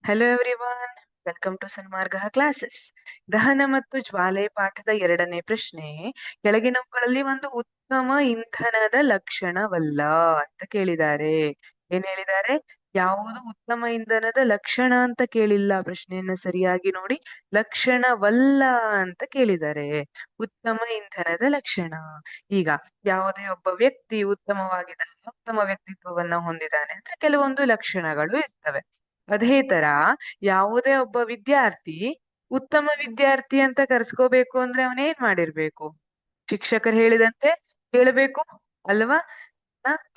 Hello everyone, welcome to Sanmarga classes. ದಹನ ಮತ್ತು ಜ್ವಾಲೆ ಪಾಠದ 2ನೇ ಪ್ರಶ್ನೆ. ಕೆಳಗಿನವುಗಳಲ್ಲಿ ಒಂದು ಉತ್ತಮ ಇಂಧನದ ಲಕ್ಷಣವಲ್ಲ ಅಂತ ಕೇಳಿದ್ದಾರೆ. ಏನ್ ಹೇಳಿದ್ದಾರೆ? ಯಾವುದು ಉತ್ತಮ ಇಂಧನದ ಲಕ್ಷಣ ಅಂತ ಕೇಳಿಲ್ಲ. ಪ್ರಶ್ನೆಯನ್ನ ಸರಿಯಾಗಿ ನೋಡಿ, ಲಕ್ಷಣವಲ್ಲ ಅಂತ ಕೇಳಿದ್ದಾರೆ. ಉತ್ತಮ ಇಂಧನದ ಲಕ್ಷಣ. ಈಗ ಯಾವುದೇ ಒಬ್ಬ ವ್ಯಕ್ತಿ ಉತ್ತಮವಾಗಿದ್ದಾನೆ, ಉತ್ತಮ ವ್ಯಕ್ತಿತ್ವವನ್ನ ಹೊಂದಿದ್ದಾನೆ ಅಂದ್ರೆ ಕೆಲವೊಂದು ಲಕ್ಷಣಗಳು ಇರ್ತವೆ. ಅದೇ ತರ ಯಾವುದೇ ಒಬ್ಬ ವಿದ್ಯಾರ್ಥಿ ಉತ್ತಮ ವಿದ್ಯಾರ್ಥಿ ಅಂತ ಕರ್ಸ್ಕೋಬೇಕು ಅಂದ್ರೆ ಅವನೇನ್ ಮಾಡಿರ್ಬೇಕು? ಶಿಕ್ಷಕರು ಹೇಳಿದಂತೆ ಕೇಳಬೇಕು ಅಲ್ವಾ?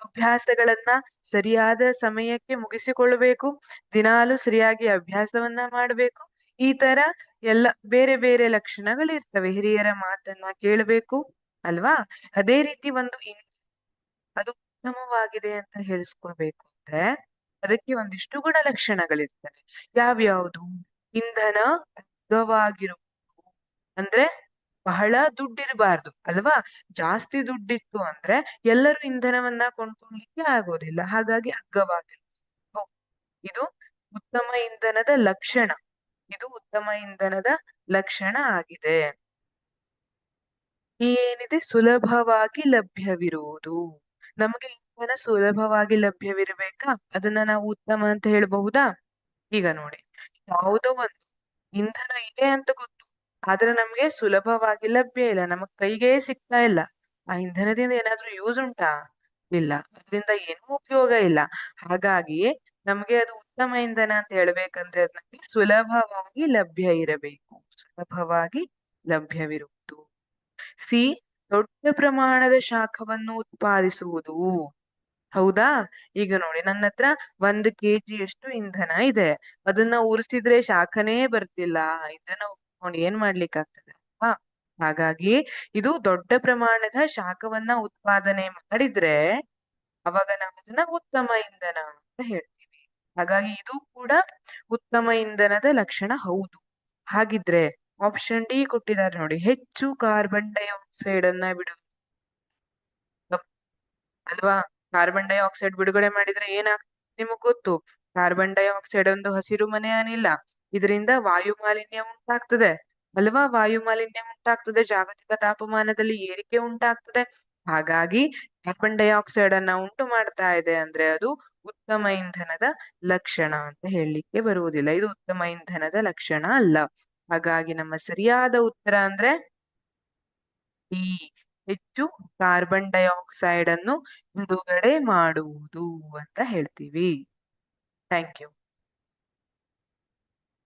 ಅಭ್ಯಾಸಗಳನ್ನ ಸರಿಯಾದ ಸಮಯಕ್ಕೆ ಮುಗಿಸಿಕೊಳ್ಳಬೇಕು, ದಿನಾಲು ಸರಿಯಾಗಿ ಅಭ್ಯಾಸವನ್ನ ಮಾಡ್ಬೇಕು. ಈ ತರ ಎಲ್ಲ ಬೇರೆ ಬೇರೆ ಲಕ್ಷಣಗಳು ಇರ್ತವೆ. ಹಿರಿಯರ ಮಾತನ್ನ ಕೇಳಬೇಕು ಅಲ್ವಾ? ಅದೇ ರೀತಿ ಅದು ಉತ್ತಮವಾಗಿದೆ ಅಂತ ಹೇಳಿಸ್ಕೊಳ್ಬೇಕು ಅಂದ್ರೆ ಅದಕ್ಕೆ ಒಂದಿಷ್ಟು ಗುಣಲಕ್ಷಣಗಳಿರ್ತವೆ. ಯಾವ್ಯಾವುದು? ಇಂಧನ ಅಗ್ಗವಾಗಿರುವುದು, ಅಂದ್ರೆ ಬಹಳ ದುಡ್ಡಿರಬಾರ್ದು ಅಲ್ವಾ? ಜಾಸ್ತಿ ದುಡ್ಡಿತ್ತು ಅಂದ್ರೆ ಎಲ್ಲರೂ ಇಂಧನವನ್ನ ಕೊಂಡ್ಕೊಳ್ಲಿಕ್ಕೆ ಆಗೋದಿಲ್ಲ, ಹಾಗಾಗಿ ಅಗ್ಗವಾಗಿರ್ಬೇಕು. ಇದು ಉತ್ತಮ ಇಂಧನದ ಲಕ್ಷಣ. ಇದು ಉತ್ತಮ ಇಂಧನದ ಲಕ್ಷಣ ಆಗಿದೆ. ಏನಿದೆ? ಸುಲಭವಾಗಿ ಲಭ್ಯವಿರುವುದು. ನಮಗೆ ಇಂಧನ ಸುಲಭವಾಗಿ ಲಭ್ಯವಿರ್ಬೇಕಾ? ಅದನ್ನ ನಾವು ಉತ್ತಮ ಅಂತ ಹೇಳಬಹುದಾ? ಈಗ ನೋಡಿ, ಯಾವುದೋ ಒಂದು ಇಂಧನ ಇದೆ ಅಂತ ಗೊತ್ತು, ಆದ್ರೆ ನಮ್ಗೆ ಸುಲಭವಾಗಿ ಲಭ್ಯ ಇಲ್ಲ, ನಮಗ್ ಕೈಗೆ ಸಿಗ್ತಾ ಇಲ್ಲ. ಆ ಇಂಧನದಿಂದ ಏನಾದ್ರೂ ಯೂಸ್ ಉಂಟಾ? ಇಲ್ಲ, ಅದರಿಂದ ಏನೂ ಉಪಯೋಗ ಇಲ್ಲ. ಹಾಗಾಗಿ ನಮ್ಗೆ ಅದು ಉತ್ತಮ ಇಂಧನ ಅಂತ ಹೇಳ್ಬೇಕಂದ್ರೆ ಅದ್ ನಮ್ಗೆ ಸುಲಭವಾಗಿ ಲಭ್ಯ ಇರಬೇಕು. ಸುಲಭವಾಗಿ ಲಭ್ಯವಿರುವುದು. ಸಿ, ದೊಡ್ಡ ಪ್ರಮಾಣದ ಶಾಖವನ್ನು ಉತ್ಪಾದಿಸುವುದು. ಹೌದಾ? ಈಗ ನೋಡಿ, ನನ್ನ ಹತ್ರ 1 kg ಇಂಧನ ಇದೆ. ಅದನ್ನ ಉರಿಸಿದ್ರೆ ಶಾಖನೇ ಬರ್ತಿಲ್ಲ. ಇದನ್ನ ಉಟ್ಕೊಂಡು ಏನ್ ಮಾಡ್ಲಿಕ್ಕಾಗ್ತದೆ ಅಲ್ವಾ? ಹಾಗಾಗಿ ಇದು ದೊಡ್ಡ ಪ್ರಮಾಣದ ಶಾಖವನ್ನ ಉತ್ಪಾದನೆ ಮಾಡಿದ್ರೆ ಅವಾಗ ನಾವು ಅದನ್ನ ಉತ್ತಮ ಇಂಧನ ಅಂತ ಹೇಳ್ತೀವಿ. ಹಾಗಾಗಿ ಇದು ಕೂಡ ಉತ್ತಮ ಇಂಧನದ ಲಕ್ಷಣ ಹೌದು. ಹಾಗಿದ್ರೆ ಆಪ್ಷನ್ ಡಿ ಕೊಟ್ಟಿದ್ದಾರೆ ನೋಡಿ, ಹೆಚ್ಚು ಕಾರ್ಬನ್ ಡೈಆಕ್ಸೈಡ್ ಅನ್ನ ಬಿಡುವುದು ಅಲ್ವಾ? ಕಾರ್ಬನ್ ಡೈಆಕ್ಸೈಡ್ ಬಿಡುಗಡೆ ಮಾಡಿದ್ರೆ ಏನಾಗ್ತದೆ ನಿಮಗ್ ಗೊತ್ತು. ಕಾರ್ಬನ್ ಡೈಆಕ್ಸೈಡ್ ಒಂದು ಹಸಿರು ಮನೆ ಅನಿಲ. ಇದರಿಂದ ವಾಯು ಮಾಲಿನ್ಯ ಉಂಟಾಗ್ತದೆ ಅಲ್ವಾ? ವಾಯು ಮಾಲಿನ್ಯ ಉಂಟಾಗ್ತದೆ, ಜಾಗತಿಕ ತಾಪಮಾನದಲ್ಲಿ ಏರಿಕೆ ಉಂಟಾಗ್ತದೆ. ಹಾಗಾಗಿ ಕಾರ್ಬನ್ ಡೈಆಕ್ಸೈಡ್ ಅನ್ನ ಉಂಟು ಮಾಡ್ತಾ ಇದೆ ಅಂದ್ರೆ ಅದು ಉತ್ತಮ ಇಂಧನದ ಲಕ್ಷಣ ಅಂತ ಹೇಳಲಿಕ್ಕೆ ಬರುವುದಿಲ್ಲ. ಇದು ಉತ್ತಮ ಇಂಧನದ ಲಕ್ಷಣ ಅಲ್ಲ. ಹಾಗಾಗಿ ನಮ್ಮ ಸರಿಯಾದ ಉತ್ತರ ಅಂದ್ರೆ ಈ ಹೆಚ್ಚು ಕಾರ್ಬನ್ ಡೈಆಕ್ಸೈಡ್ ಅನ್ನು ಬಿಡುಗಡೆ ಮಾಡುವುದು ಅಂತ ಹೇಳ್ತೀವಿ. Thank you.